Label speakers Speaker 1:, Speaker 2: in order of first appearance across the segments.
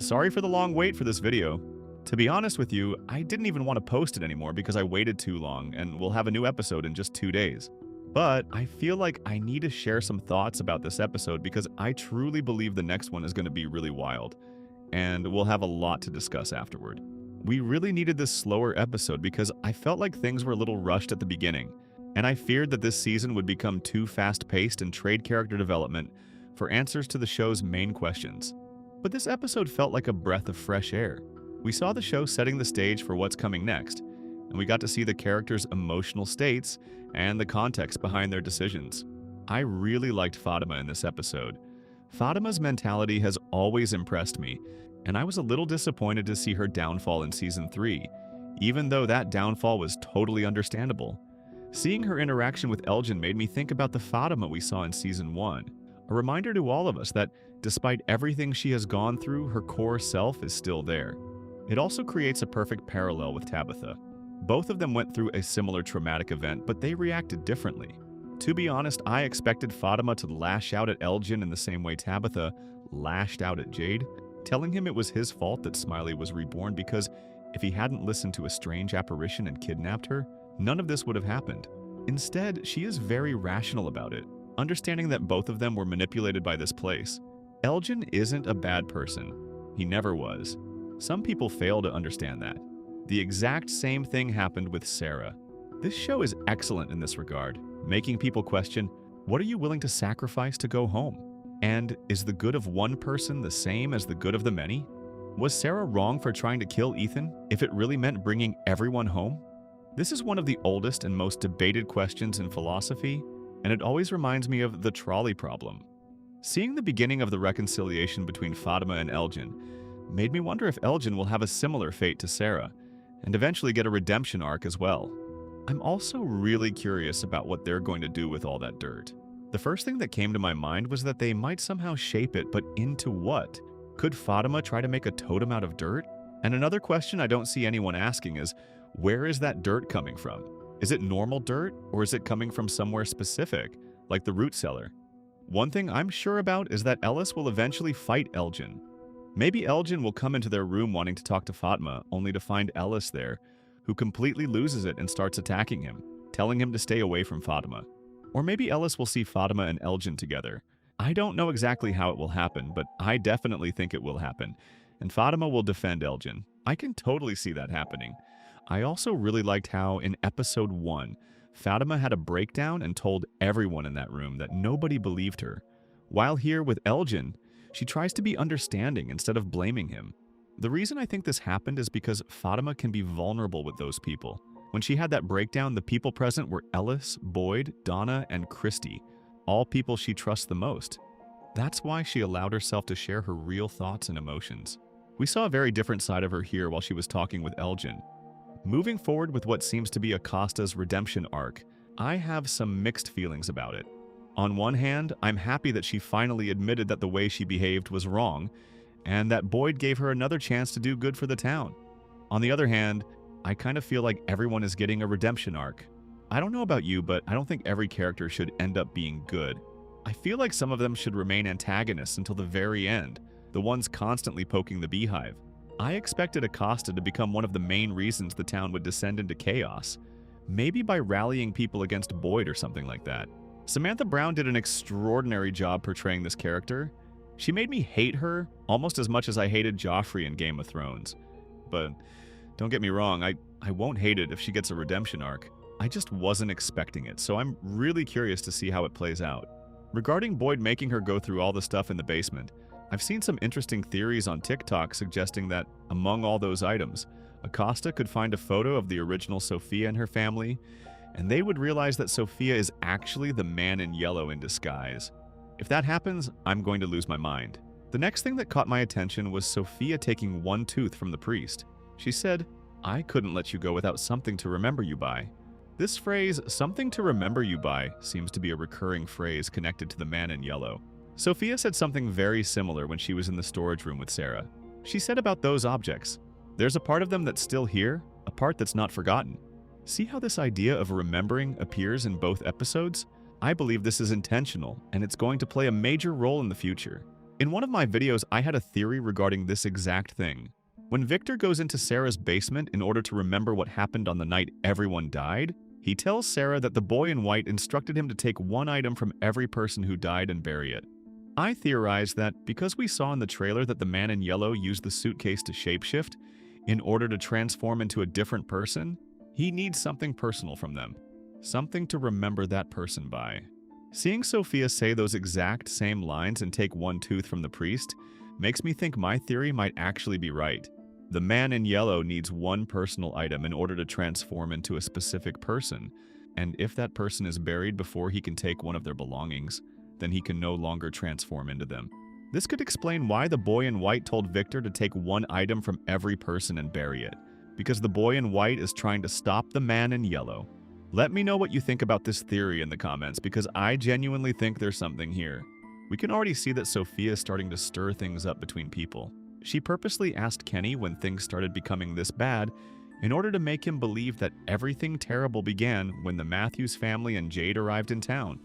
Speaker 1: Sorry for the long wait for this video. To be honest with you, I didn't even want to post it anymore because I waited too long and we'll have a new episode in just 2 days. But I feel like I need to share some thoughts about this episode because I truly believe the next one is going to be really wild, and we'll have a lot to discuss afterward. We really needed this slower episode because I felt like things were a little rushed at the beginning, and I feared that this season would become too fast-paced in trade character development for answers to the show's main questions. But this episode felt like a breath of fresh air. We saw the show setting the stage for what's coming next, and we got to see the characters' emotional states and the context behind their decisions. I really liked Fatima in this episode. Fatima's mentality has always impressed me, and I was a little disappointed to see her downfall in Season 3, even though that downfall was totally understandable. Seeing her interaction with Elgin made me think about the Fatima we saw in Season 1, a reminder to all of us that despite everything she has gone through, her core self is still there. It also creates a perfect parallel with Tabitha. Both of them went through a similar traumatic event, but they reacted differently. To be honest, I expected Fatima to lash out at Elgin in the same way Tabitha lashed out at Jade, telling him it was his fault that Smiley was reborn because if he hadn't listened to a strange apparition and kidnapped her, none of this would have happened. Instead, she is very rational about it, understanding that both of them were manipulated by this place. Elgin isn't a bad person. He never was. Some people fail to understand that. The exact same thing happened with Sarah. This show is excellent in this regard, making people question, what are you willing to sacrifice to go home? And is the good of one person the same as the good of the many? Was Sarah wrong for trying to kill Ethan if it really meant bringing everyone home? This is one of the oldest and most debated questions in philosophy, and it always reminds me of the trolley problem. Seeing the beginning of the reconciliation between Fatima and Elgin made me wonder if Elgin will have a similar fate to Sarah, and eventually get a redemption arc as well. I'm also really curious about what they're going to do with all that dirt. The first thing that came to my mind was that they might somehow shape it, but into what? Could Fatima try to make a totem out of dirt? And another question I don't see anyone asking is, where is that dirt coming from? Is it normal dirt, or is it coming from somewhere specific, like the root cellar? One thing I'm sure about is that Ellis will eventually fight Elgin. Maybe Elgin will come into their room wanting to talk to Fatima, only to find Ellis there, who completely loses it and starts attacking him, telling him to stay away from Fatima. Or maybe Ellis will see Fatima and Elgin together. I don't know exactly how it will happen, but I definitely think it will happen, and Fatima will defend Elgin. I can totally see that happening. I also really liked how, in episode 1, Fatima had a breakdown and told everyone in that room that nobody believed her. While here with Elgin, she tries to be understanding instead of blaming him. The reason I think this happened is because Fatima can be vulnerable with those people. When she had that breakdown, the people present were Ellis, Boyd, Donna, and Christy, all people she trusts the most. That's why she allowed herself to share her real thoughts and emotions. We saw a very different side of her here while she was talking with Elgin. Moving forward with what seems to be Acosta's redemption arc, I have some mixed feelings about it. On one hand, I'm happy that she finally admitted that the way she behaved was wrong, and that Boyd gave her another chance to do good for the town. On the other hand, I kind of feel like everyone is getting a redemption arc. I don't know about you, but I don't think every character should end up being good. I feel like some of them should remain antagonists until the very end, the ones constantly poking the beehive. I expected Acosta to become one of the main reasons the town would descend into chaos, maybe by rallying people against Boyd or something like that. Samantha Brown did an extraordinary job portraying this character. She made me hate her almost as much as I hated Joffrey in Game of Thrones. But don't get me wrong, I won't hate it if she gets a redemption arc. I just wasn't expecting it, so I'm really curious to see how it plays out. Regarding Boyd making her go through all the stuff in the basement, I've seen some interesting theories on TikTok suggesting that, among all those items, Acosta could find a photo of the original Sophia and her family, and they would realize that Sophia is actually the man in yellow in disguise. If that happens, I'm going to lose my mind. The next thing that caught my attention was Sophia taking one tooth from the priest. She said, "I couldn't let you go without something to remember you by." This phrase, "something to remember you by," seems to be a recurring phrase connected to the man in yellow. Sophia said something very similar when she was in the storage room with Sarah. She said about those objects, "There's a part of them that's still here, a part that's not forgotten." See how this idea of remembering appears in both episodes? I believe this is intentional, and it's going to play a major role in the future. In one of my videos, I had a theory regarding this exact thing. When Victor goes into Sarah's basement in order to remember what happened on the night everyone died, he tells Sarah that the boy in white instructed him to take one item from every person who died and bury it. I theorized that because we saw in the trailer that the man in yellow used the suitcase to shapeshift in order to transform into a different person, he needs something personal from them, something to remember that person by. Seeing Sophia say those exact same lines and take one tooth from the priest makes me think my theory might actually be right. The man in yellow needs one personal item in order to transform into a specific person, and if that person is buried before he can take one of their belongings, then he can no longer transform into them. This could explain why the boy in white told Victor to take one item from every person and bury it, because the boy in white is trying to stop the man in yellow. Let me know what you think about this theory in the comments, because I genuinely think there's something here. We can already see that Sophia is starting to stir things up between people. She purposely asked Kenny when things started becoming this bad in order to make him believe that everything terrible began when the Matthews family and Jade arrived in town.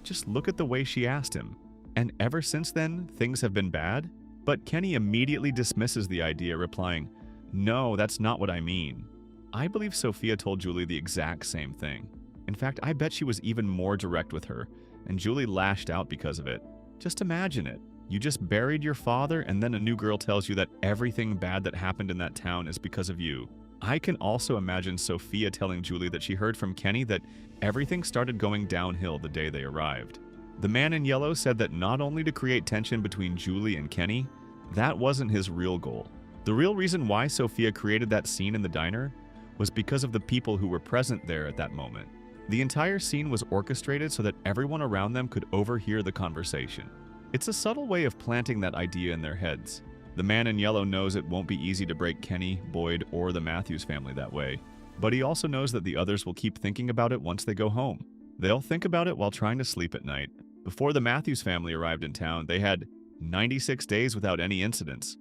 Speaker 1: Just look at the way she asked him. And ever since then, things have been bad? But Kenny immediately dismisses the idea, replying, "No, that's not what I mean." I believe Sophia told Julie the exact same thing. In fact, I bet she was even more direct with her, and Julie lashed out because of it. Just imagine it. You just buried your father, and then a new girl tells you that everything bad that happened in that town is because of you. I can also imagine Sophia telling Julie that she heard from Kenny that everything started going downhill the day they arrived. The man in yellow said that not only to create tension between Julie and Kenny, that wasn't his real goal. The real reason why Sophia created that scene in the diner was because of the people who were present there at that moment. The entire scene was orchestrated so that everyone around them could overhear the conversation. It's a subtle way of planting that idea in their heads. The man in yellow knows it won't be easy to break Kenny, Boyd, or the Matthews family that way, but he also knows that the others will keep thinking about it once they go home. They'll think about it while trying to sleep at night. Before the Matthews family arrived in town, they had 96 days without any incidents.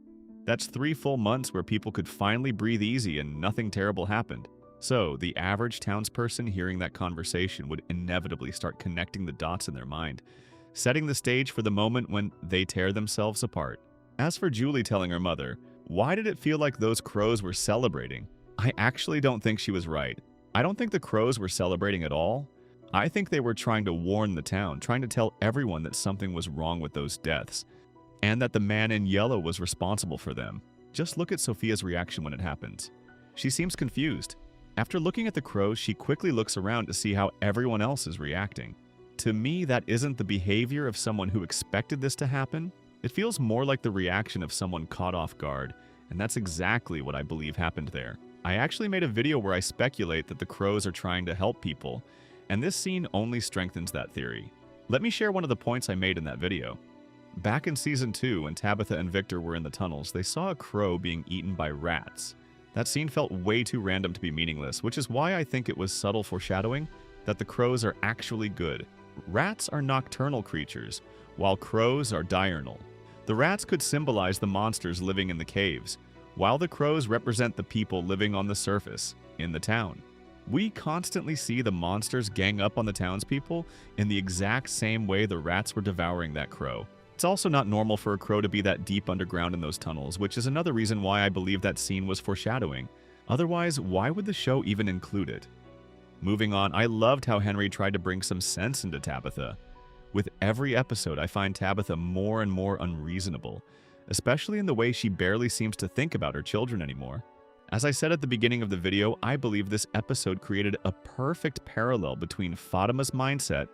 Speaker 1: That's 3 full months where people could finally breathe easy and nothing terrible happened. So, the average townsperson hearing that conversation would inevitably start connecting the dots in their mind, setting the stage for the moment when they tear themselves apart. As for Julie telling her mother, why did it feel like those crows were celebrating? I actually don't think she was right. I don't think the crows were celebrating at all. I think they were trying to warn the town, trying to tell everyone that something was wrong with those deaths, and that the man in yellow was responsible for them. Just look at Sophia's reaction when it happens. She seems confused. After looking at the crows, she quickly looks around to see how everyone else is reacting. To me, that isn't the behavior of someone who expected this to happen. It feels more like the reaction of someone caught off guard, and that's exactly what I believe happened there. I actually made a video where I speculate that the crows are trying to help people, and this scene only strengthens that theory. Let me share one of the points I made in that video. Back in Season 2, when Tabitha and Victor were in the tunnels, they saw a crow being eaten by rats. That scene felt way too random to be meaningless, which is why I think it was subtle foreshadowing that the crows are actually good. Rats are nocturnal creatures, while crows are diurnal. The rats could symbolize the monsters living in the caves, while the crows represent the people living on the surface, in the town. We constantly see the monsters gang up on the townspeople in the exact same way the rats were devouring that crow. It's also not normal for a crow to be that deep underground in those tunnels, which is another reason why I believe that scene was foreshadowing. Otherwise, why would the show even include it? Moving on, I loved how Henry tried to bring some sense into Tabitha. With every episode, I find Tabitha more and more unreasonable, especially in the way she barely seems to think about her children anymore. As I said at the beginning of the video, I believe this episode created a perfect parallel between Fatima's mindset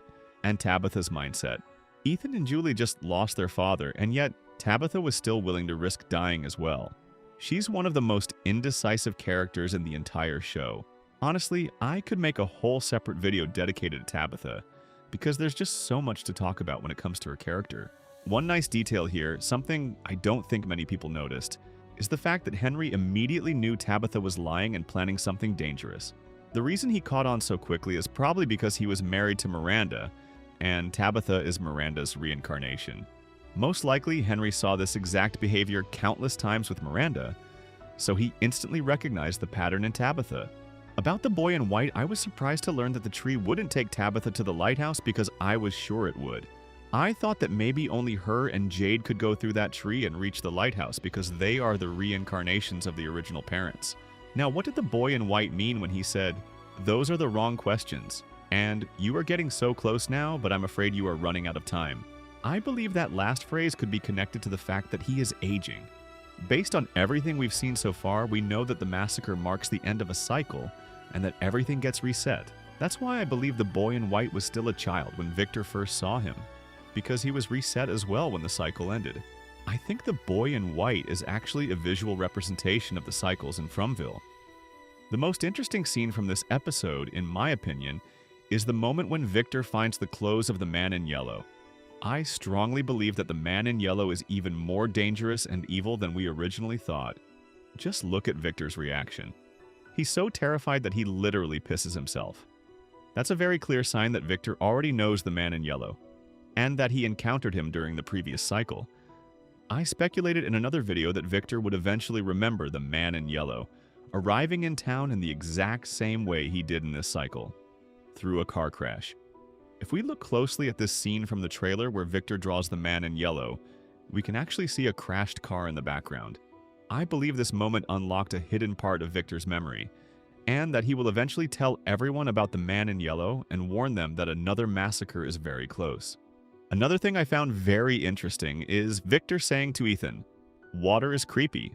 Speaker 1: and Tabitha's mindset. Ethan and Julie just lost their father, and yet Tabitha was still willing to risk dying as well. She's one of the most indecisive characters in the entire show. Honestly, I could make a whole separate video dedicated to Tabitha, because there's just so much to talk about when it comes to her character. One nice detail here, something I don't think many people noticed, is the fact that Henry immediately knew Tabitha was lying and planning something dangerous. The reason he caught on so quickly is probably because he was married to Miranda, and Tabitha is Miranda's reincarnation. Most likely, Henry saw this exact behavior countless times with Miranda, so he instantly recognized the pattern in Tabitha. About the boy in white, I was surprised to learn that the tree wouldn't take Tabitha to the lighthouse because I was sure it would. I thought that maybe only her and Jade could go through that tree and reach the lighthouse because they are the reincarnations of the original parents. Now, what did the boy in white mean when he said, "Those are the wrong questions," and "You are getting so close now, but I'm afraid you are running out of time"? I believe that last phrase could be connected to the fact that he is aging. Based on everything we've seen so far, we know that the massacre marks the end of a cycle and that everything gets reset. That's why I believe the boy in white was still a child when Victor first saw him, because he was reset as well when the cycle ended. I think the boy in white is actually a visual representation of the cycles in Fromville. The most interesting scene from this episode, in my opinion, is the moment when Victor finds the clothes of the man in yellow. I strongly believe that the man in yellow is even more dangerous and evil than we originally thought. Just look at Victor's reaction. He's so terrified that he literally pisses himself. That's a very clear sign that Victor already knows the man in yellow, and that he encountered him during the previous cycle. I speculated in another video that Victor would eventually remember the man in yellow, arriving in town in the exact same way he did in this cycle, through a car crash. If we look closely at this scene from the trailer where Victor draws the man in yellow, we can actually see a crashed car in the background. I believe this moment unlocked a hidden part of Victor's memory, and that he will eventually tell everyone about the man in yellow and warn them that another massacre is very close. Another thing I found very interesting is Victor saying to Ethan, "Water is creepy."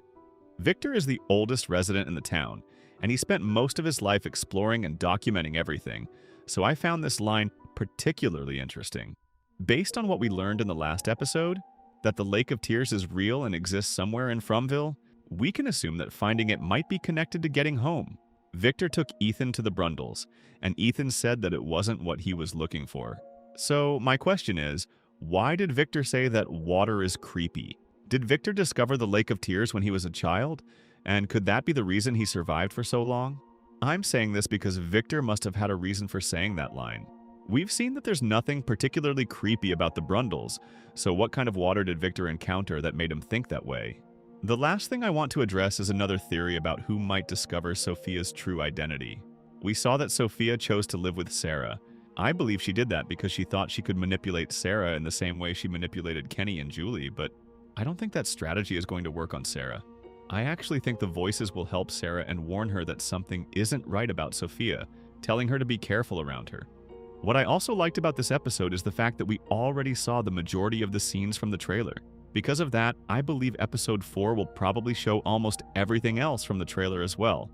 Speaker 1: Victor is the oldest resident in the town, and he spent most of his life exploring and documenting everything, so I found this line particularly interesting. Based on what we learned in the last episode, that the Lake of Tears is real and exists somewhere in Fromville, we can assume that finding it might be connected to getting home. Victor took Ethan to the Brundles, and Ethan said that it wasn't what he was looking for. So my question is, why did Victor say that water is creepy? Did Victor discover the Lake of Tears when he was a child? And could that be the reason he survived for so long? I'm saying this because Victor must have had a reason for saying that line. We've seen that there's nothing particularly creepy about the Brundles, so what kind of water did Victor encounter that made him think that way? The last thing I want to address is another theory about who might discover Sophia's true identity. We saw that Sophia chose to live with Sarah. I believe she did that because she thought she could manipulate Sarah in the same way she manipulated Kenny and Julie, but I don't think that strategy is going to work on Sarah. I actually think the voices will help Sarah and warn her that something isn't right about Sophia, telling her to be careful around her. What I also liked about this episode is the fact that we already saw the majority of the scenes from the trailer. Because of that, I believe episode 4 will probably show almost everything else from the trailer as well,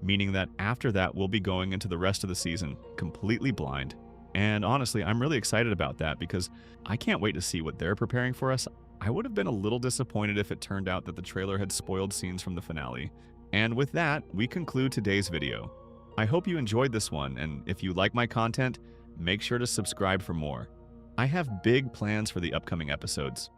Speaker 1: meaning that after that we'll be going into the rest of the season completely blind. And honestly, I'm really excited about that because I can't wait to see what they're preparing for us. I would have been a little disappointed if it turned out that the trailer had spoiled scenes from the finale. And with that, we conclude today's video. I hope you enjoyed this one, and if you like my content, make sure to subscribe for more. I have big plans for the upcoming episodes.